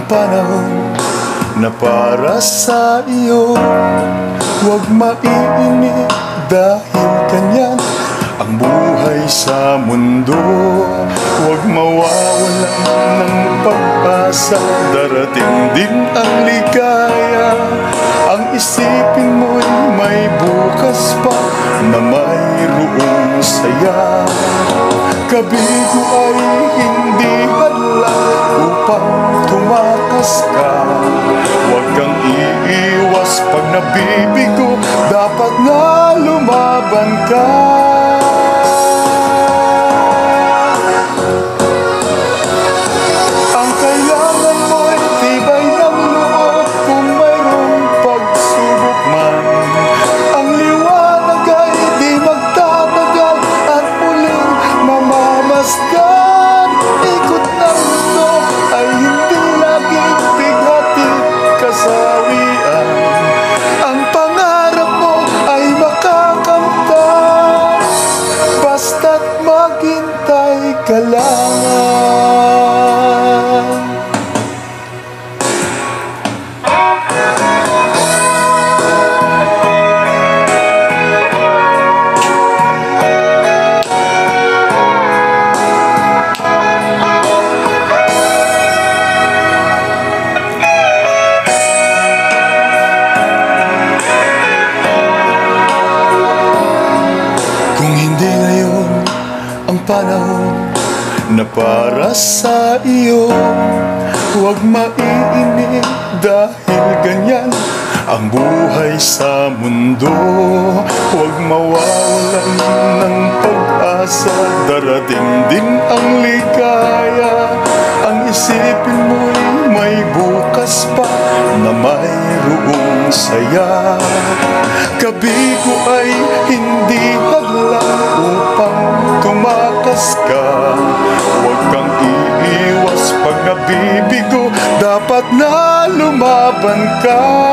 panahon na para sa iyo. Huwag mainip dahil ganyan ang buhay sa mundo. Huwag mawawalan ng pag-asa, darating din ang ligaya. Ang isipin mo'y may bukas pa na mayroong saya. Kabigo ay hindi hadlang upang tumakas ka. Huwag kang iiwas pag nabibigo, dapat na lumaban ka. Ang kailangan mo'y tibay ng loob kung mayroong pagsubok man. Ang liwanag ay di magtatagal at muling mamamasdan. Ikot ng mundo ay hindi laging bighati kasawian. Ang pangarap mo ay makakamtan, basta't maghintay ka lang. Kung hindi ngayon ang panahon na para sa iyo, huwag mainip dahil ganyan ang buhay sa mundo. Huwag mawawalan ng pag-asa, darating din ang ligaya. Ang isipin mo'y may bukas pa na mayroong saya. Kabigo ay hindi hadlang upang tumakas ka. Huwag kang iiwas pag nabibigo, dapat na lumaban ka.